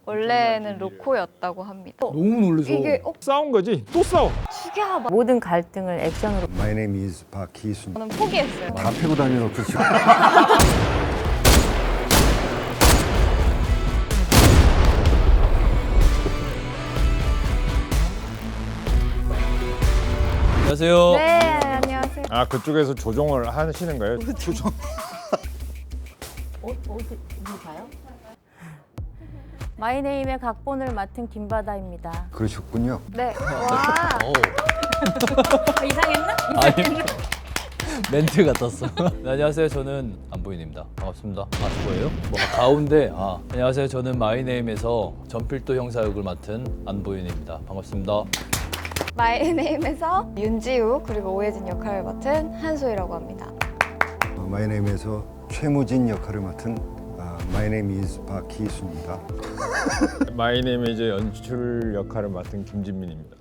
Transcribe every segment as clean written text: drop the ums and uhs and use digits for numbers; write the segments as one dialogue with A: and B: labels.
A: 원래는 로코였다고 합니다.
B: 너무 놀라서
A: 이게
C: 싸운 거지? 또 싸워.
A: 죽여! 막
D: 모든 갈등을 액션으로.
E: My name is 박희순.
A: 저는 포기했어요.
E: 다 패고 다녀놓고 지금.
B: 안녕하세요.
A: 네, 안녕하세요.
C: 아 그쪽에서 조종을 하시는 거예요? 조종.
D: 어디 가요? 마이네임의 각본을 맡은 김바다입니다.
E: 그러셨군요.
A: 네. 와.
D: 이상했나?
B: 아니 멘트 같았어. 네, 안녕하세요. 저는 안보인입니다. 반갑습니다. 아 저거예요? 뭐 가운데. 안녕하세요. 저는 마이네임에서 전필도 형사 역을 맡은 안보인입니다. 반갑습니다.
A: 마이네임에서 윤지우 그리고 오혜진 역할을 맡은 한소희라고 합니다.
E: My name에서 최무진 역할을 맡은 My name is 박희순입니다.
C: 마이네임의 이제 연출 역할을 맡은 김진민입니다.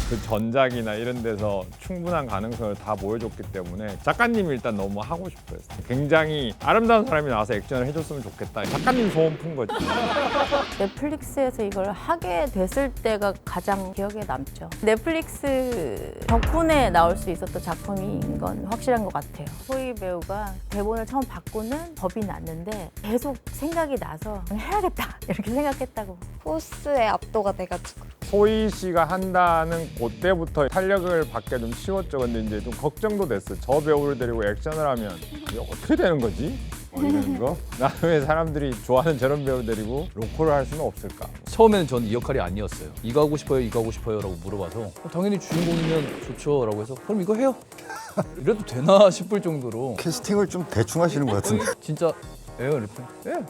C: 그 전작이나 이런 데서 충분한 가능성을 다 보여줬기 때문에 작가님이 일단 너무 하고 싶어요. 굉장히 아름다운 사람이 나와서 액션을 해줬으면 좋겠다. 작가님 소원 푼 거지.
D: 넷플릭스에서 이걸 하게 됐을 때가 가장 기억에 남죠. 넷플릭스 덕분에 나올 수 있었던 작품인 건 확실한 것 같아요. 소희 배우가 대본을 처음 받고는 겁이 났는데 계속 생각이 나서 해야겠다 이렇게 생각했다고.
A: 포스에 압도가 돼가지고.
C: 소희 씨가 한다는 그때부터 탄력을 받기 좀 쉬웠죠. 근데 이제 좀 걱정도 됐어. 저 배우를 데리고 액션을 하면 이게 어떻게 되는 거지? 이런 거? 나왜 사람들이 좋아하는 저런 배우 데리고 로코를 할 수는 없을까?
B: 처음에는 저는 이 역할이 아니었어요. 이거 하고 싶어요, 이거 하고 싶어요 라고 물어봐서 당연히 주인공이면 좋죠 라고 해서 그럼 이거 해요. 이래도 되나 싶을 정도로
E: 캐스팅을 좀 대충 하시는 것 같은데.
B: 진짜 해요 이랬더니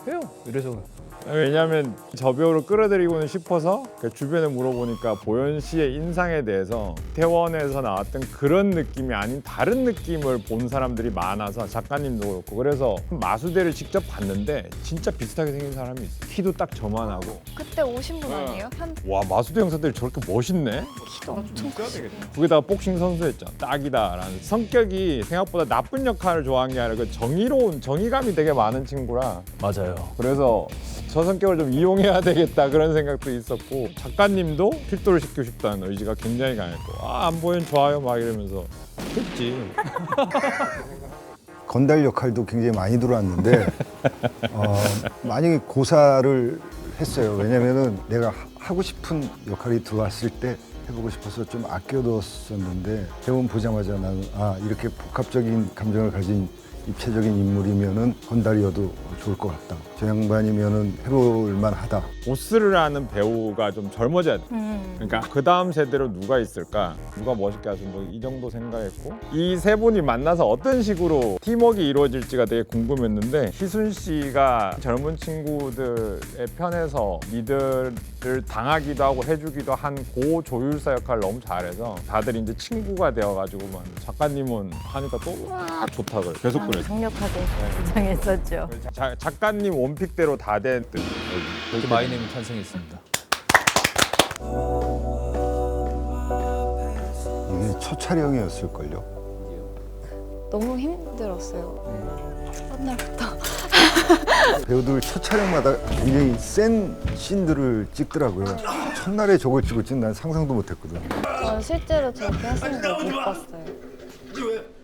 B: 해요 이래서
C: 왜냐하면 저 배우를 끌어들이고는 싶어서 그 주변에 물어보니까 보현 씨의 인상에 대해서 태원에서 나왔던 그런 느낌이 아닌 다른 느낌을 본 사람들이 많아서 작가님도 그렇고 그래서 마수대를 직접 봤는데 진짜 비슷하게 생긴 사람이 있어. 키도 딱 저만하고.
A: 그때 오신 분 아니에요?
C: 와 마수대 형사들이 저렇게 멋있네?
A: 키도 엄청 크시고.
C: 거기다가 복싱 선수였잖아. 딱이다라는 성격이 생각보다 나쁜 역할을 좋아한 게 아니라 그 정의로운 정의감이 되게 많은 친구라
B: 맞아요.
C: 그래서 저 성격을 좀 이용해야 되겠다 그런 생각도 있었고 작가님도 필도를 시키고 싶다는 의지가 굉장히 강했고 안보현 좋아요 막 이러면서 그랬지.
E: 건달 역할도 굉장히 많이 들어왔는데 많이 고사를 했어요. 왜냐면은 내가 하고 싶은 역할이 들어왔을 때 해보고 싶어서 좀 아껴뒀었는데 대본 보자마자 나는 이렇게 복합적인 감정을 가진 입체적인 인물이면은 건달이어도 좋을 것 같다. 저 양반이면은 해볼 만하다.
C: 보스를 하는 배우가 좀 젊어져야 돼. 그러니까 그 다음 세대로 누가 있을까? 누가 멋있게 하시는 뭐 이 정도 생각했고 이 세 분이 만나서 어떤 식으로 팀워크가 이루어질지가 되게 궁금했는데 희순 씨가 젊은 친구들의 편에서 리드를 당하기도 하고 해주기도 한 고 조율사 역할을 너무 잘해서 다들 이제 친구가 되어가지고만 작가님은 하니까 또 좋다 그래. 계속 그래.
D: 강력하게 주장했었죠.
C: 작가님 원픽대로 다 된 뜻.
B: 그렇게 마이네임이 탄생했습니다.
E: 이게 첫 촬영이었을걸요.
A: 너무 힘들었어요. 첫날부터.
E: 배우들 첫 촬영마다 굉장히 센 씬들을 찍더라고요. 첫날에 저걸 찍을 줄은 난 상상도 못했거든.
A: 저는 실제로 저렇게 하시는 걸 못 봤어요.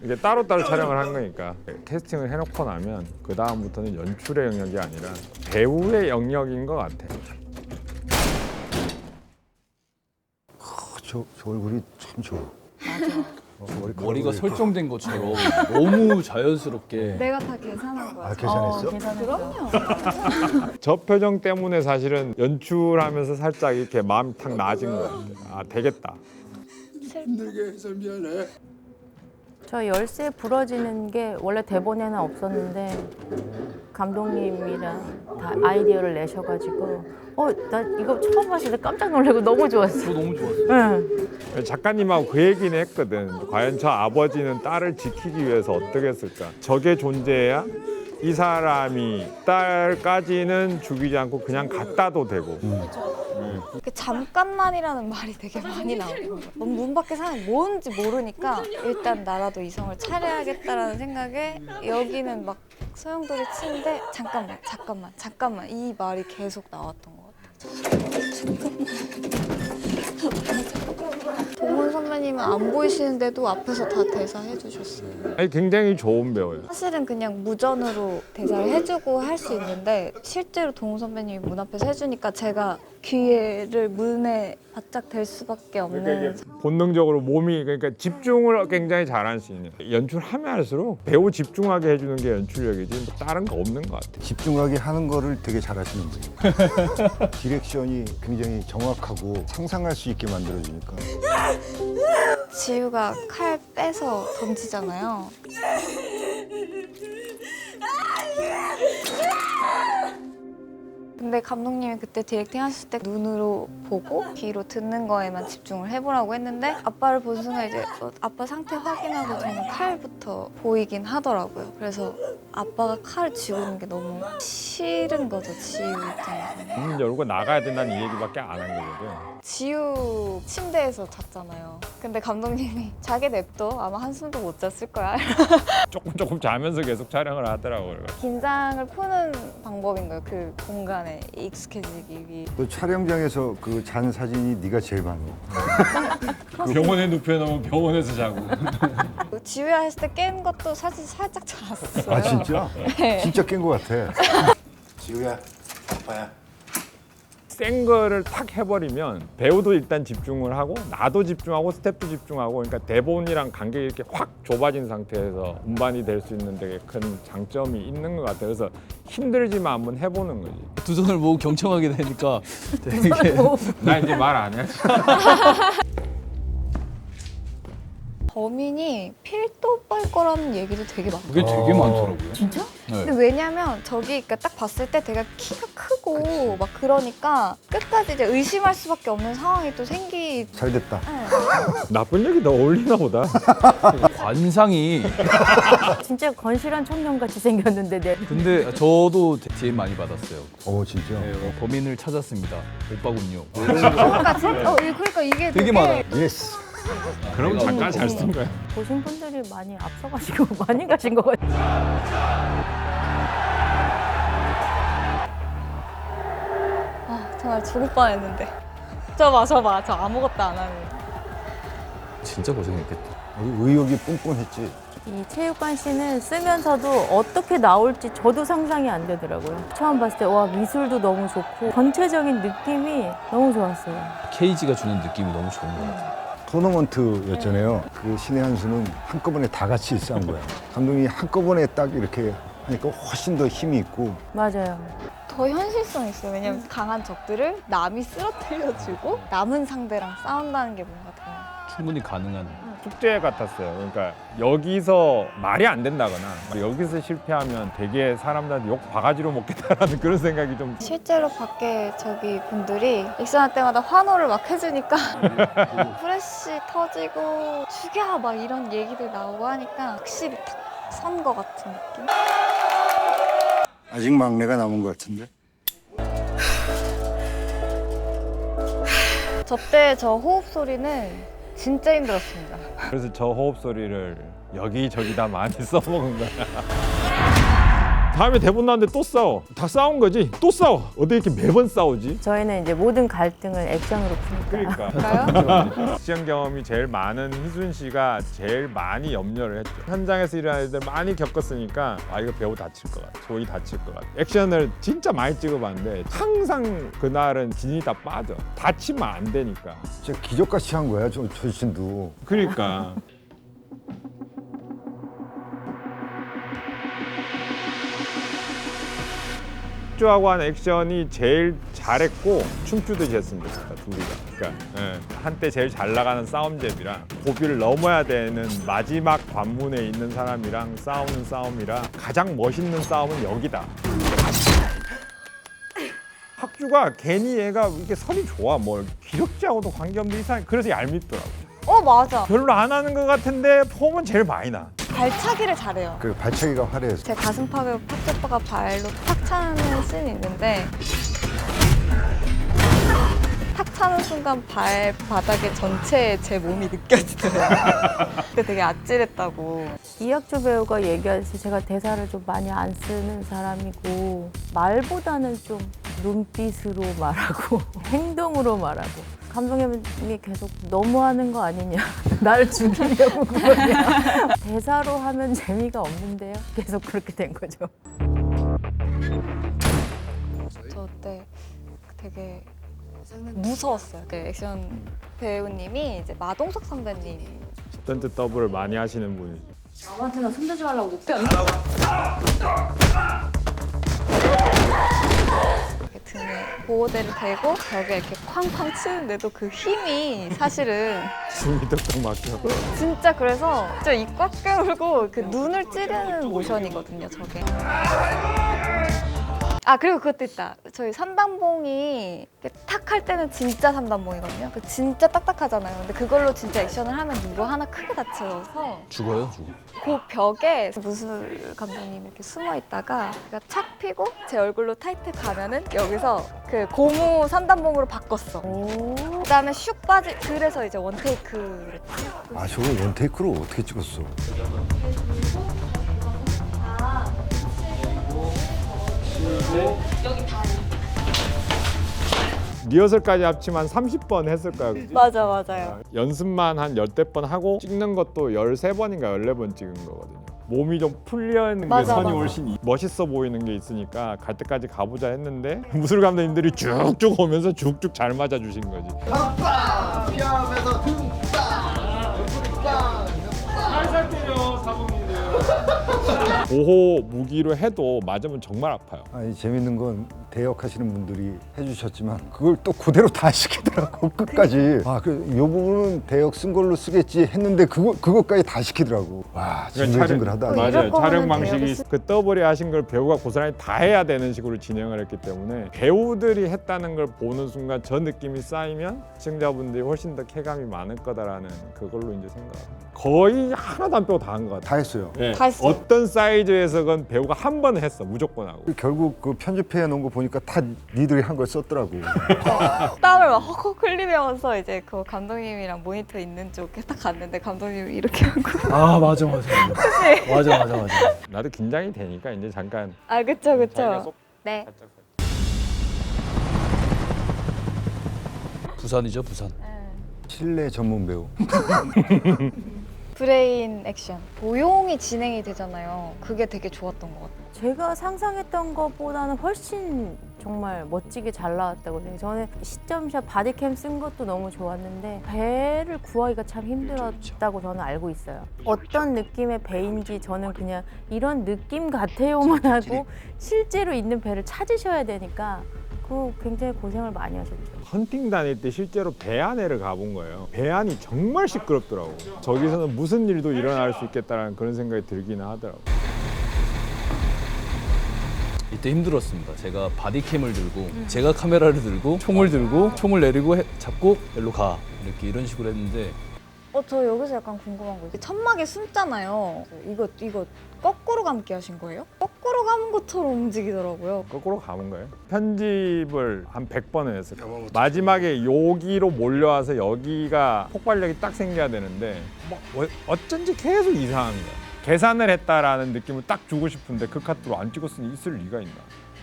C: 이게 따로따로 촬영을 한 거니까 캐스팅을 해놓고 나면 그 다음부터는 연출의 영역이 아니라 배우의 영역인 것 같아.
E: 저 얼굴이 참 좋아.
B: 머리가 설정된 것처럼 너무 자연스럽게
A: 내가 다 계산한 거야.
E: 계산했어?
A: 그럼요.
C: 저 표정 때문에 사실은 연출하면서 살짝 이렇게 마음이 탁 나아진 것 같아. 되겠다.
D: 저 열쇠 부러지는 게 원래 대본에는 없었는데 감독님이랑 다 아이디어를 내셔가지고 나 이거 처음 봤을 때 깜짝 놀라고 너무 좋았어.
B: 저 너무 좋았어요.
D: 응.
C: 작가님하고 그 얘기는 했거든. 과연 저 아버지는 딸을 지키기 위해서 어떻게 했을까? 저게 존재해야 이 사람이 딸까지는 죽이지 않고 그냥 갖다도 되고.
A: 그 잠깐만이라는 말이 되게 많이 나오고 문 밖에 사람이 뭔지 모르니까 일단 나라도 이성을 차려야겠다라는 생각에 여기는 막 소용돌이 치는데 잠깐만 이 말이 계속 나왔던 것 같아요. 동훈 선배님은 안 보이시는데도 앞에서 다 대사 해주셨어요.
C: 아니, 굉장히 좋은 배우예요.
A: 사실은 그냥 무전으로 대사를 해주고 할 수 있는데 실제로 동훈 선배님이 문 앞에서 해주니까 제가 귀를 문에 바짝 댈 수밖에 없는.
C: 본능적으로 몸이 그러니까 집중을 굉장히 잘하는 씬이에요. 연출하면 할수록 배우 집중하게 해주는 게 연출력이지 뭐 다른 거 없는 것 같아요.
E: 집중하게 하는 거를 되게 잘하시는 분이에요. 디렉션이 굉장히 정확하고 상상할 수 있게 만들어주니까.
A: 지우가 칼 빼서 던지잖아요. 근데 감독님이 그때 디렉팅 하실 때 눈으로 보고 귀로 듣는 거에만 집중을 해보라고 했는데 아빠를 본 순간 이제 아빠 상태 확인하고 저는 칼부터 보이긴 하더라고요. 그래서 아빠가 칼을 쥐고 있는 게 너무 싫은 거죠, 지우 입장에서.
C: 문 열고 나가야 된다는 이 얘기밖에 안 한 거거든.
A: 지우 침대에서 잤잖아요. 근데 감독님이 자기 냅둬 아마 한숨도 못 잤을 거야.
C: 조금 자면서 계속 촬영을 하더라고요.
A: 긴장을 푸는 방법인 거예요. 그 공간에 익숙해지기 위해.
E: 그 촬영장에서 그 잔 사진이 네가 제일 많아.
C: 병원에 눕혀놓으면 병원에서 자고.
A: 지우야 했을 때 깬 것도 사실 살짝 잤어요.
E: 아 진짜?
A: 네.
E: 진짜 깬 것 같아.
F: 지우야, 아빠야.
C: 센 거를 탁 해버리면 배우도 일단 집중을 하고 나도 집중하고 스태프도 집중하고 그러니까 대본이랑 간격이 이렇게 확 좁아진 상태에서 운반이 될 수 있는 되게 큰 장점이 있는 것 같아요. 그래서 힘들지만 한번 해보는 거지.
B: 두 손을 모으고 경청하게 되니까 되게
C: 나 이제 말 안 해.
A: 범인이 필도 빨 거라는 얘기도 되게 많아요.
B: 그게 되게 많더라고요.
D: 진짜?
B: 네.
A: 근데 왜냐면 저기 그러니까 딱 봤을 때 되게 키가 크고 막 그러니까 끝까지 이제 의심할 수밖에 없는 상황이 또 생기.
E: 잘 됐다.
C: 나쁜 얘기 더 어울리나 보다.
B: 관상이.
D: 진짜 건실한 청년같이 생겼는데 내
B: 근데 저도 DM 많이 받았어요.
E: 진짜.
B: 네, 범인을 찾았습니다. 오빠군요.
A: 그러니까 이게
B: 되게 많아요.
E: 예스.
C: 그럼 작가 잘 쓴 거야.
D: 보신 분들이 많이 앞서가시고 많이 가신 것 같아요.
A: 정말 죽을 뻔했는데. 저 아무것도 안 하는.
B: 진짜 고생했겠다.
E: 의욕이 뿜뿜했지.
D: 이 체육관 씬을 쓰면서도 어떻게 나올지 저도 상상이 안 되더라고요. 처음 봤을 때 와 미술도 너무 좋고 전체적인 느낌이 너무 좋았어요.
B: 케이지가 주는 느낌이 너무 좋은 것 같아요.
E: 토너먼트였잖아요. 그 신의 한 수는 한꺼번에 다 같이 싸운 거야. 감독이 한꺼번에 딱 이렇게 하니까 훨씬 더 힘이 있고.
D: 맞아요.
A: 더 현실성 있어요. 왜냐면 강한 적들을 남이 쓰러뜨려주고 남은 상대랑 싸운다는 게 뭔가 더.
B: 충분히 가능한.
C: 축제 같았어요. 그러니까 여기서 말이 안 된다거나 여기서 실패하면 되게 사람들한테 욕 바가지로 먹겠다라는 그런 생각이 좀.
A: 실제로 밖에 저기 분들이 익산할 때마다 환호를 막 해주니까 프레쉬 터지고 죽여 막 이런 얘기들 나오고 하니까 확실히 탁 선 거 같은 느낌?
E: 아직 막내가 남은 것 같은데.
A: 저때 저 호흡 소리는 진짜 힘들었습니다.
C: 그래서 저 호흡 소리를 여기저기 다 많이 써먹은 거야. 다음에 대본 나왔는데 또 싸워. 다 싸운 거지. 또 싸워. 어떻게 이렇게 매번 싸우지?
D: 저희는 이제 모든 갈등을 액션으로 푸니까.
C: 그러니까 액션 경험이 제일 많은 희순 씨가 제일 많이 염려를 했죠. 현장에서 일하는 애들 많이 겪었으니까 이거 배우 다칠 것 같아. 조이 다칠 것 같아. 액션을 진짜 많이 찍어봤는데 항상 그날은 진이 다 빠져. 다치면 안 되니까.
E: 진짜 기적같이 한 거야, 저 신도.
C: 그러니까. 춤추하고 한 액션이 제일 잘했고 춤추듯이 했으면 좋겠다 둘이가. 그러니까 한때 제일 잘 나가는 싸움잽이라 고비를 넘어야 되는 마지막 관문에 있는 사람이랑 싸우는 싸움이라 가장 멋있는 싸움은 여기다. 학주가 괜히 얘가 이렇게 선이 좋아. 뭘 기력자하고도 관계없는 이상해. 그래서 얄밉더라고.
A: 맞아.
C: 별로 안 하는 것 같은데 폼은 제일 많이 나.
A: 발차기를 잘해요.
E: 그 발차기가 화려해서.
A: 제 가슴팍을 팍오빠가 발로 팍 차는 씬이 있는데 탁 차는 순간 발바닥에 전체에 제 몸이 느껴지더라고요. 그게 되게 아찔했다고.
D: 이학주 배우가 얘기하듯이 제가 대사를 좀 많이 안 쓰는 사람이고 말보다는 좀 눈빛으로 말하고 행동으로 말하고 감독님이 계속 너무하는 거 아니냐 나를 죽이려고 그러냐 대사로 하면 재미가 없는데요 계속 그렇게 된 거죠.
A: 저 그때 되게 무서웠어요. 그 액션 배우님이 이제 마동석 선배님
C: 스턴트 더블을 많이 하시는 분이.
D: 남한테는 손대지 말라고 높지 않나?
A: 이렇게 등에 보호대를 대고 벽에 이렇게 쾅쾅 치는데도 그 힘이 사실은
C: 숨이 턱턱 막혀.
A: 진짜 그래서 진짜 입 꽉 깨물고 그 눈을 찌르는 모션이거든요, 저게. 아 그리고 그것도 있다. 저희 삼단봉이 탁 할 때는 진짜 삼단봉이거든요. 그 진짜 딱딱하잖아요. 근데 그걸로 진짜 액션을 하면 누구 하나 크게 다쳐서
B: 죽어요, 죽어.
A: 그 벽에 무술 감독님이 이렇게 숨어 있다가 제가 착 피고 제 얼굴로 타이트 가면은 여기서 그 고무 삼단봉으로 바꿨어. 그다음에 슉 빠지. 그래서 이제 원테이크를
E: 아 저거 원테이크로 어떻게 찍었어?
C: 리허설까지 합치면 30번 했을 거야. 그치?
A: 맞아요.
C: 연습만 한 10대 번 하고 찍는 것도 13번인가 14번 찍은 거거든요. 몸이 좀 풀려 있는 게
A: 맞아,
C: 선이
A: 맞아.
C: 훨씬 멋있어 보이는 게 있으니까 갈 때까지 가보자 했는데 무술 감독님들이 쭉쭉 오면서 쭉쭉 잘 맞아 주신 거지.
F: 피하면서
C: 살살 때려 사범님들. 보호 무기로 해도 맞으면 정말 아파요.
E: 아니 재밌는 건 대역 하시는 분들이 해주셨지만 그걸 또 그대로 다 시키더라고 끝까지. 아 그 요 부분은 대역 쓴 걸로 쓰겠지 했는데 그것까지 다 시키더라고. 와 징글징글하다.
A: 이럴
C: 맞아요.
A: 거면은
C: 촬영 방식이
A: 대역을
C: 그 더블이 하신 걸 배우가 고스란히 다 해야 되는 식으로 진행을 했기 때문에 배우들이 했다는 걸 보는 순간 저 느낌이 쌓이면 시청자분들이 훨씬 더 쾌감이 많을 거다라는 그걸로 이제 생각합니다. 거의 하나도 안 빼고 다 한 것 같아요.
E: 다 했어요.
C: 예,
A: 다 했어요.
C: 어떤 사이즈에서건 배우가 한 번 했어 무조건 하고.
E: 결국 그 편집해 놓은 거 보니까 다 니들이 한 걸 썼더라고.
A: 땀을 막 헉헉 흘리면서 이제 그 감독님이랑 모니터 있는 쪽에 딱 갔는데 감독님이 이렇게 하고
B: 아, 맞아. 맞아.
C: 나도 긴장이 되니까 이제 잠깐
A: 아 그쵸
C: 자기가 속
A: 네.
C: 살짝
B: 부산이죠, 부산.
E: 실내 전문 배우.
A: 브레인 액션 고용이 진행이 되잖아요. 그게 되게 좋았던 것 같아요.
D: 제가 상상했던 것보다는 훨씬 정말 멋지게 잘 나왔다고 생각해요. 저는 시점샷 바디캠 쓴 것도 너무 좋았는데 배를 구하기가 참 힘들었다고 저는 알고 있어요. 어떤 느낌의 배인지 저는 그냥 이런 느낌 같아요만 하고 실제로 있는 배를 찾으셔야 되니까 그거 굉장히 고생을 많이 하셨죠.
C: 헌팅 다닐 때 실제로 배 안에를 가본 거예요. 배 안이 정말 시끄럽더라고. 저기서는 무슨 일도 일어날 수 있겠다라는 그런 생각이 들기는 하더라고.
B: 이때 힘들었습니다. 제가 바디캠을 들고 제가 카메라를 들고 총을 들고 총을 내리고 잡고 일로 가 이렇게 이런 식으로 했는데
A: 저 여기서 약간 궁금한 거 있어요. 천막에 숨잖아요. 이거 거꾸로 감기 하신 거예요? 거꾸로 감은 것처럼 움직이더라고요.
C: 거꾸로 가본 거예요. 편집을 한 100번을 했을 거예요. 마지막에 여기로 몰려와서 여기가 폭발력이 딱 생겨야 되는데 뭐 어쩐지 계속 이상한 거야. 계산을 했다라는 느낌을 딱 주고 싶은데 그 카드로 안 찍었으니 있을 리가 있나.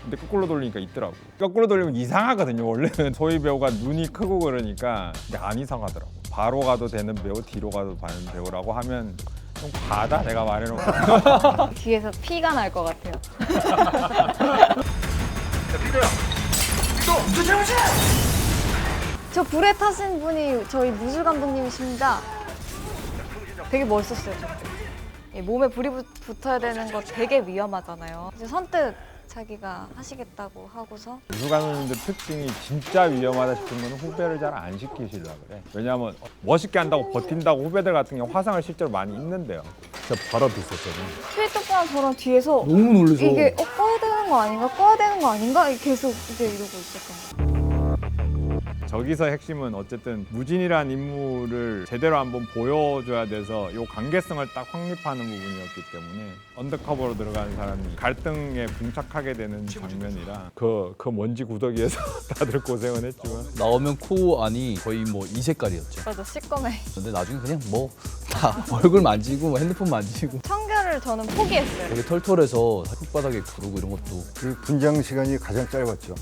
C: 근데 거꾸로 돌리니까 있더라고. 거꾸로 돌리면 이상하거든요. 원래는 소희 배우가 눈이 크고 그러니까 근데 안 이상하더라고. 바로 가도 되는 배우, 뒤로 가도 되는 배우라고 하면 좀 과하다 내가 말해놓고.
A: 뒤에서 피가 날 것 같아요. 저 불에 타신 분이 저희 무술 감독님이십니다. 되게 멋있었어요. 저. 몸에 불이 붙어야 되는 거 되게 위험하잖아요. 이제 선뜻 자기가 하시겠다고 하고서
C: 무술 감독님들 특징이 진짜 위험하다 싶은 거는 후배를 잘 안 시키시려고 그래. 왜냐하면 멋있게 한다고 버틴다고 후배들 같은 경우 화상을 실제로 많이 입는데요. 진짜 바로 비슷했거든요.
A: 필독과랑 저랑 뒤에서
B: 너무 놀라서
A: 이게 꺼야 되는 거 아닌가? 꺼야 되는 거 아닌가? 계속 이제 이러고 있었던 거예요.
C: 저기서 핵심은 어쨌든 무진이란 인물을 제대로 한번 보여줘야 돼서 이 관계성을 딱 확립하는 부분이었기 때문에 언더커버로 들어가는 사람이 갈등에 봉착하게 되는 장면이라 그 먼지 구더기에서 다들 고생은 했지만
B: 나오면 코 안이 거의 뭐 이 색깔이었죠.
A: 맞아, 시꺼매.
B: 근데 나중에 그냥 뭐 다 얼굴 만지고 뭐 핸드폰 만지고
A: 청결을 저는 포기했어요.
B: 되게 털털해서 흙바닥에 구르고 이런 것도
E: 그 분장 시간이 가장 짧았죠.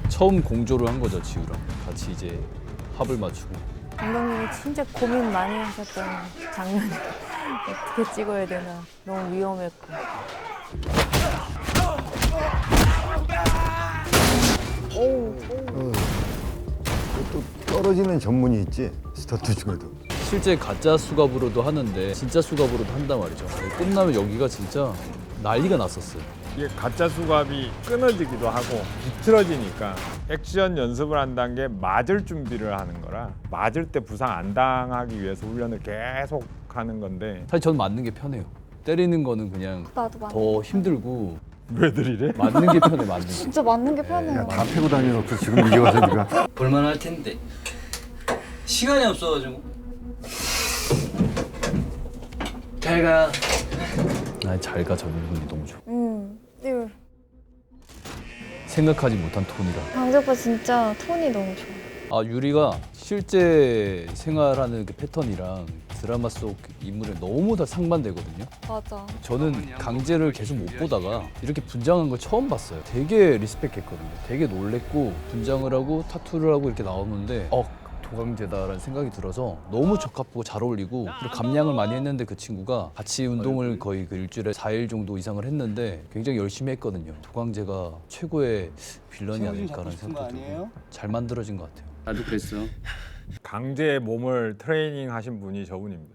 B: 처음 공조를 한 거죠, 지우랑. 같이 이제 합을 맞추고.
D: 감독님이 진짜 고민 많이 하셨던 장면. 어떻게 찍어야 되나 너무 위험했고.
E: 또 떨어지는 전문이 있지 스타트 중에도.
B: 실제 가짜 수갑으로도 하는데 진짜 수갑으로도 한단 말이죠. 끝나면 여기가 진짜 난리가 났었어요.
C: 이게 가짜 수갑이 끊어지기도 하고 비틀어지니까 액션 연습을 한다는 게 맞을 준비를 하는 거라 맞을 때 부상 안 당하기 위해서 훈련을 계속 하는 건데
B: 사실 저는 맞는 게 편해요. 때리는 거는 그냥
A: 나도 맞는
B: 더 힘들고
C: 왜들 이래?
B: 맞는 게 편해, 맞는 게.
A: 진짜 맞는 게 편해요.
E: 야, 다 패고 다녀놓고 지금 이제 와서 네가
G: 볼만할 텐데 시간이 없어가지고. 잘 가.
B: 아니, 잘가 저 부분이 너무 좋아.
A: 네.
B: 생각하지 못한 톤이라.
A: 강재 오빠 진짜 톤이 너무 좋아.
B: 아, 유리가 실제 생활하는 그 패턴이랑 드라마 속 인물에 너무 다 상반되거든요.
A: 맞아.
B: 저는 강제를 계속 못 보다가 이렇게 분장한 걸 처음 봤어요. 되게 리스펙했거든요. 되게 놀랬고 분장을 하고 타투를 하고 이렇게 나오는데 도강제다라는 생각이 들어서 너무 적합하고 잘 어울리고 그리고 감량을 많이 했는데 그 친구가 같이 운동을 거의 그 일주일에 4일 정도 이상을 했는데 굉장히 열심히 했거든요. 도강제가 최고의 빌런이 아닐까라는 생각도 들고 잘 만들어진 것 같아요.
G: 나도 그랬어.
C: 강제의 몸을 트레이닝 하신 분이 저분입니다.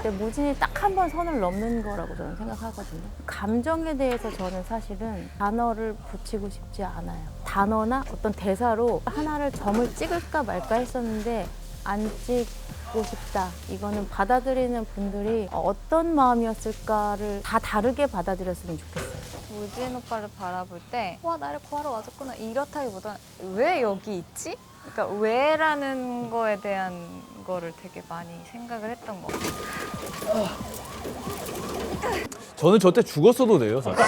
D: 근데 무진이 딱 한 번 선을 넘는 거라고 저는 생각하거든요. 감정에 대해서 저는 사실은 단어를 붙이고 싶지 않아요. 단어나 어떤 대사로 하나를 점을 찍을까 말까 했었는데 안 찍고 싶다. 이거는 받아들이는 분들이 어떤 마음이었을까를 다 다르게 받아들였으면 좋겠어요.
A: 무진 오빠를 바라볼 때 와, 나를 구하러 와줬구나 이렇다기보다 왜 여기 있지? 그러니까 왜라는 거에 대한 거를 되게 많이 생각을 했던 것 같아요.
B: 저는 저 때 죽었어도 돼요, 사실.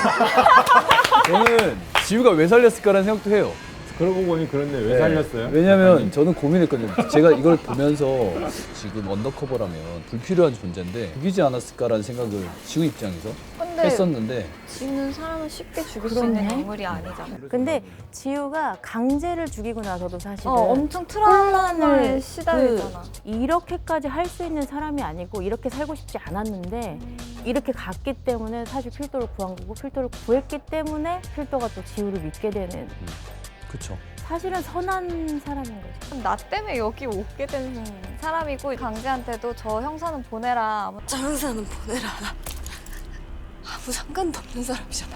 B: 저는 지우가 왜 살렸을까라는 생각도 해요.
C: 그러고 보니 그런데 왜 살렸어요?
B: 왜냐면 저는 고민했거든요. 제가 이걸 보면서 지금 언더커버라면 불필요한 존재인데 죽이지 않았을까라는 생각을 지우 입장에서
A: 근데
B: 했었는데
A: 지우는 사람을 쉽게 죽일 수 있는
D: 그러네.
A: 인물이 아니잖아.
D: 근데 지우가 강제를 죽이고 나서도 사실은
A: 엄청 트라우마에
D: 혼란을
A: 시달리잖아.
D: 이렇게까지 할 수 있는 사람이 아니고 이렇게 살고 싶지 않았는데 이렇게 갔기 때문에 사실 필도를 구한 거고 필도를 구했기 때문에 필도가 또 지우를 믿게 되는
B: 그쵸.
D: 사실은 선한 사람인 거죠.
A: 나 때문에 여기 오게 된 사람이고 강재한테도 저 형사는 보내라. 저 형사는 보내라. 아무 상관도 없는 사람이잖아.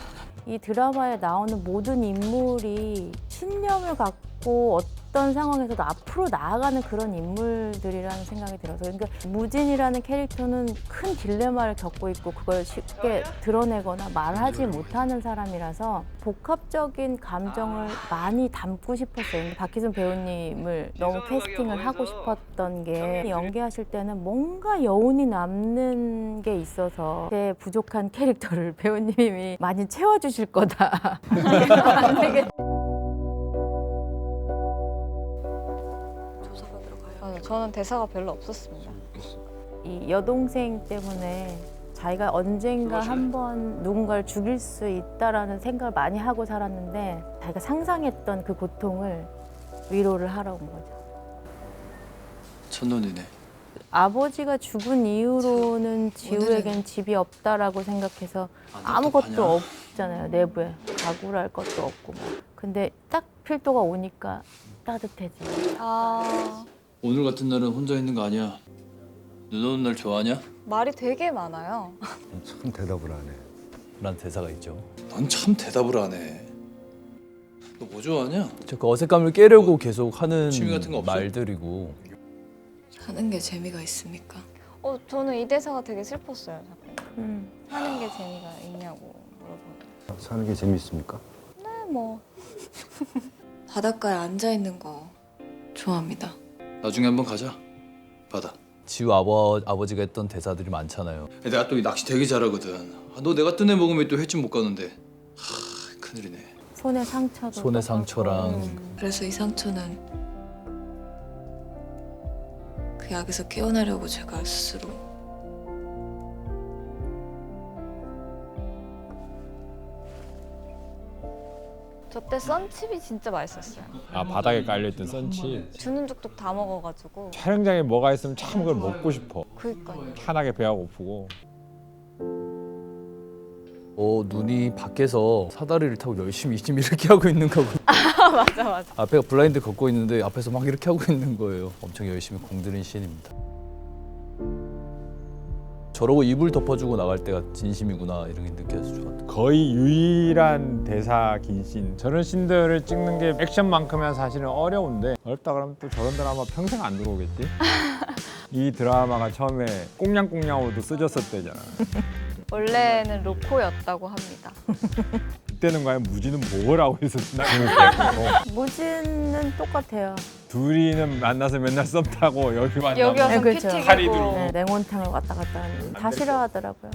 D: 이 드라마에 나오는 모든 인물이 신념을 갖고 어떤 상황에서도 앞으로 나아가는 그런 인물들이라는 생각이 들어서 그러니까 무진이라는 캐릭터는 큰 딜레마를 겪고 있고 그걸 쉽게 드러내거나 말하지 못하는 사람이라서 복합적인 감정을 많이 담고 싶었어요. 근데 박희순 배우님을 너무 캐스팅을 하고 싶었던 게 연기하실 때는 뭔가 여운이 남는 게 있어서 제 부족한 캐릭터를 배우님이 많이 채워주실 거다. 안 되겠다.
A: 맞아, 저는 대사가 별로 없었습니다.
D: 이 여동생 때문에 자기가 언젠가 한번 누군가를 죽일 수 있다라는 생각을 많이 하고 살았는데 자기가 상상했던 그 고통을 위로를 하러 온 거죠.
G: 첫눈이네.
D: 아버지가 죽은 이후로는 지우에겐 집이 없다라고 생각해서 아무것도 없잖아요. 내부에 가구랄 것도 없고 뭐. 근데 딱 필도가 오니까 따뜻해지.
G: 오늘 같은 날은 혼자 있는 거 아니야. 눈 오는 날 좋아하냐?
A: 말이 되게 많아요.
E: 참 대답을 안 해.
B: 라는 대사가 있죠.
G: 넌 참 대답을 안 해. 너 뭐 좋아하냐?
B: 저 그 어색감을 깨려고 계속 하는
G: 취미 같은 거 없어?
B: 말들이고
H: 하는 게 재미가 있습니까?
A: 저는 이 대사가 되게 슬펐어요.
D: 음.
A: 하는 게 재미가 있냐고
E: 사는 게 재밌습니까?
A: 네, 뭐
H: 바닷가에 앉아 있는 거 좋아합니다.
G: 나중에 한번 가자. 바다.
B: 지우 아버지가 했던 대사들이 많잖아요.
G: 내가 또 이 낚시 되게 잘하거든. 너 내가 뜬 애 먹으면 또 횟집 못 가는데. 큰일이네.
D: 손에 상처도
B: 손에
D: 똑같고.
B: 상처랑
H: 그래서 이 상처는 그 약에서 깨어나려고 제가 스스로
A: 저 때 썬칩이 진짜 맛있었어요.
C: 아 바닥에 깔려있던 썬칩.
A: 주는 족족 다 먹어가지고.
C: 촬영장에 뭐가 있으면 참 그걸 먹고 싶어.
A: 그니까요.
C: 편하게 배가 고프고.
B: 눈이 밖에서 사다리를 타고 열심히 지금 이렇게 하고 있는 거고.
A: 맞아.
B: 앞에가 블라인드 걷고 있는데 앞에서 막 이렇게 하고 있는 거예요. 엄청 열심히 공들인 씬입니다. 저러고 이불 덮어주고 나갈 때가 진심이구나 이런 게 느껴서 좋았다.
C: 거의 유일한 대사 긴 씬. 저런 씬들을 찍는 게 액션만큼은 사실은 어려운데 어렵다 그러면 또 저런 드라마 평생 안 들어오겠지? 이 드라마가 처음에 꽁냥꽁냥으로도 쓰졌었대잖아.
A: 원래는 로코였다고 합니다.
C: 그때는 과연 무지는 뭘 하고 있었나?
D: 무지는 똑같아요.
C: 둘이는 만나서 맨날 썸 타고 여기 만나면
A: 여기 와서
D: 네, 그렇죠.
A: 피 튀기고.
C: 칼이 들어오고.
D: 네, 냉온탕을 왔다 갔다 하는 다 싫어하더라고요.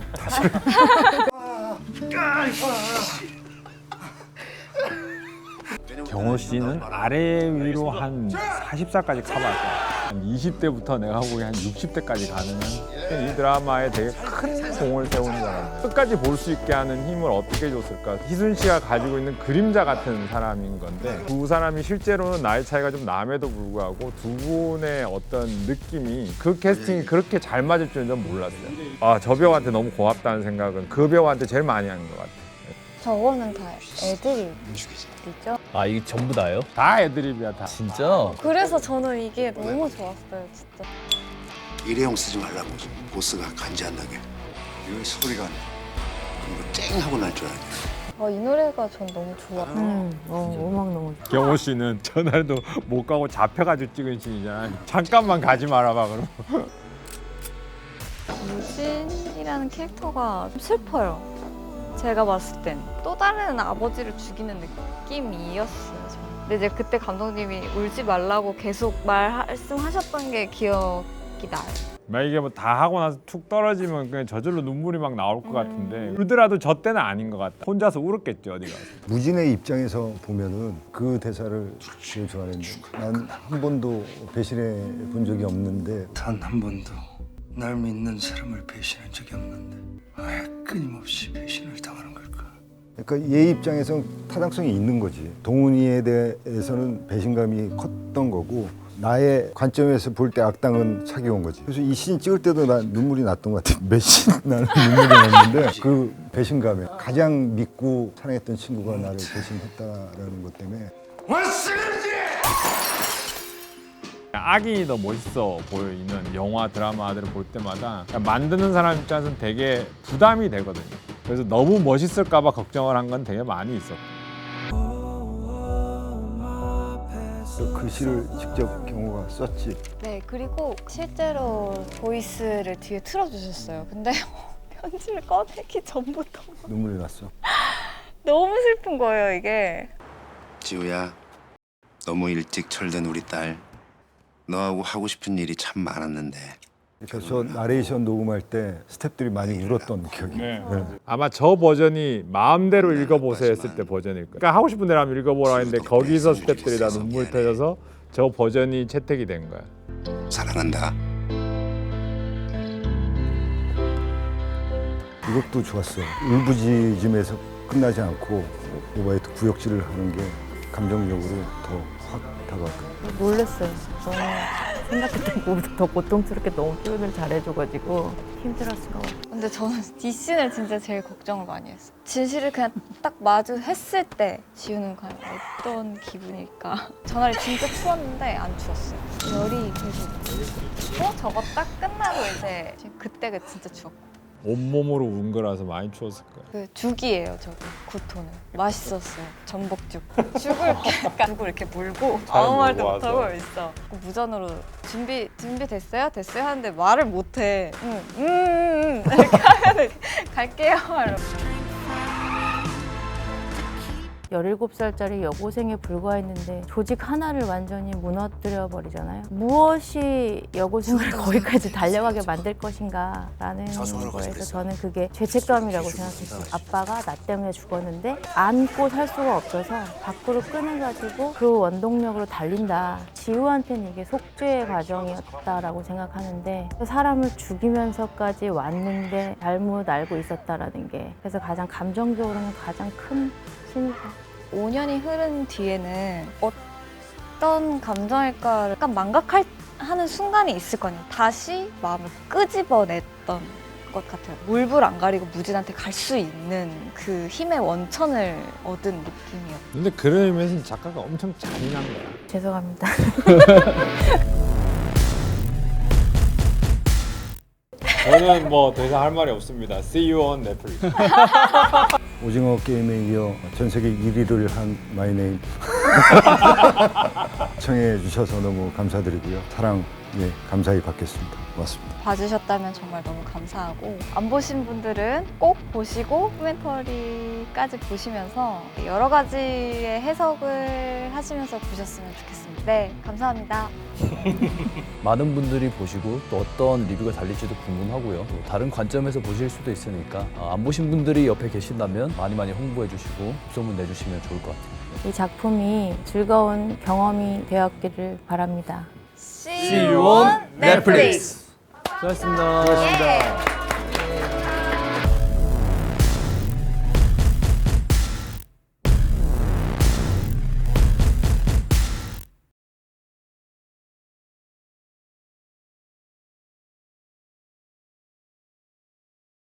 C: 경호 씨는 아래 위로 한 40살까지 커봤어. 한 20대부터 내가 보기엔 한 60대까지 가는 이 드라마에 되게 큰 공을 세우는 사람. 끝까지 볼 수 있게 하는 힘을 어떻게 줬을까? 희순 씨가 가지고 있는 그림자 같은 사람인 건데 두 사람이 실제로는 나이 차이가 좀 남에도 불구하고 두 분의 어떤 느낌이 그 캐스팅이 그렇게 잘 맞을 줄은 전 몰랐어요. 아, 저 배우한테 너무 고맙다는 생각은 그 배우한테 제일 많이 한 것 같아요.
A: 저거는 다 애들이죠.
B: 아 이게 전부 다예요?
C: 다 애드립이야 다.
B: 진짜?
A: 그래서 저는 이게 너무 좋았어요, 진짜.
F: 일회용 쓰지 말라고 보스가 간지한다게. 여기 소리가 이거 쨍 하고 날 줄 알아요.
A: 이 노래가 전 너무 좋아.
D: 음악 너무 좋아.
C: 경호 씨는 전날도 못 가고 잡혀가지고 찍은 씬이잖아. 잠깐만 가지 말아봐 그럼.
A: 유진이라는 캐릭터가 좀 슬퍼요. 제가 봤을 땐 또 다른 아버지를 죽이는 느낌이었어요. 저는. 근데 이제 그때 감독님이 울지 말라고 계속 말씀하셨던 게 기억이 나요.
C: 막 이게 뭐 다 하고 나서 툭 떨어지면 그냥 저절로 눈물이 막 나올 것 같은데 울더라도 저 때는 아닌 것 같아. 혼자서 울었겠죠 어디 가서.
E: 무진의 입장에서 보면은 그 대사를 제일 좋아하는데 난 한 번도 배신해 본 적이 없는데
F: 단 한 번도 날 믿는 사람을 배신한 적이 없는데 왜 끊임없이 배신을 당하는 걸까?
E: 그러니까 얘 입장에서는 타당성이 있는 거지. 동훈이에 대해서는 배신감이 컸던 거고 나의 관점에서 볼 때 악당은 차기온 거지. 그래서 이 씬 찍을 때도 난 눈물이 났던 것 같아. 몇신 나는 눈물이 났는데 그 배신감에 가장 믿고 사랑했던 친구가 나를 배신했다라는 것 때문에
C: 악이 더 멋있어 보이는 영화 드라마들을 볼 때마다 만드는 사람 입장에서는 되게 부담이 되거든요. 그래서 너무 멋있을까 봐 걱정을 한 건 되게 많이 있었고.
E: 그 글씨를 직접 경호가 썼지.
A: 네, 그리고 실제로 보이스를 뒤에 틀어주셨어요. 근데 편지를 꺼내기 전부터
E: 눈물이 났어.
A: 너무 슬픈 거예요, 이게.
F: 지우야, 너무 일찍 철든 우리 딸. 너하고 하고 싶은 일이 참 많았는데
E: 그래서 저 나레이션 녹음할 때 스태프들이 많이 울었던 기억이. 네.
C: 아마 저 버전이 마음대로 읽어보세요 했을 때 버전일 거예요. 그러니까 하고 싶은 대로 한번 읽어보라 했는데 거기서 스태프들이 다 눈물 터져서 저 버전이 채택이 된 거야.
F: 사랑한다.
E: 이것도 좋았어. 울부짖음에서 끝나지 않고 오바이트 구역질을 하는 게 감정적으로 더 확 다가왔거든.
D: 놀랐어요. 너무 생각했던 것보다 더 고통스럽게 너무 표현을 잘해줘가지고 힘들었을 것 같아요.
A: 근데 저는 이 씬을 진짜 제일 걱정을 많이 했어요. 진실을 그냥 딱 마주했을 때 지우는 과연 어떤 기분일까. 전날이 진짜 추웠는데 안 추웠어요. 열이 계속 저거 딱 끝나고 이제 그때가 진짜 추웠고.
C: 온몸으로 운 거라서 많이 추웠을 거야.
A: 그 죽이에요, 저기 구토는. 맛있었어요, 전복죽. 죽을 이렇게 물고 아무 말도
C: 먹고
A: 못하고
C: 와서.
A: 있어. 그 무전으로 준비됐어요? 됐어요? 하는데 말을 못해. 이렇게 하면 갈게요. 이러고.
D: 17살짜리 여고생에 불과했는데 조직 하나를 완전히 무너뜨려 버리잖아요. 무엇이 여고생을 거기까지 달려가게 만들 것인가라는 거에서 저는 그게 죄책감이라고 생각했어요. 아빠가 나 때문에 죽었는데 안고 살 수가 없어서 밖으로 꺼내가지고 그 원동력으로 달린다. 지우한테는 이게 속죄의 과정이었다라고 생각하는데 사람을 죽이면서까지 왔는데 잘못 알고 있었다라는 게 그래서 가장 감정적으로는 가장 큰 힘이죠.
A: 5년이 흐른 뒤에는 어떤 감정일까를 약간 망각하는 순간이 있을 거 아니에요. 다시 마음을 끄집어냈던 것 같아요. 물불 안 가리고 무진한테 갈 수 있는 그 힘의 원천을 얻은 느낌이었어요.
C: 근데 그런 의미에서 작가가 엄청 잔인한 거야.
D: 죄송합니다.
C: 저는 뭐 더 이상 할 말이 없습니다. See you on Netflix.
E: 오징어 게임에 이어 전 세계 1위를 한 마이네임 청해 주셔서 너무 감사드리고요. 사랑 감사히 받겠습니다. 고맙습니다.
A: 봐주셨다면 정말 너무 감사하고 안 보신 분들은 꼭 보시고 코멘터리까지 보시면서 여러 가지의 해석을 하시면서 보셨으면 좋겠습니다. 네, 감사합니다.
B: 많은 분들이 보시고 또 어떤 리뷰가 달릴지도 궁금하고요. 또 다른 관점에서 보실 수도 있으니까 안 보신 분들이 옆에 계신다면 많이 홍보해 주시고 소문 내주시면 좋을 것 같아요.
D: 이 작품이 즐거운 경험이 되었기를 바랍니다.
A: See you on Netflix.
B: 수고하셨습니다.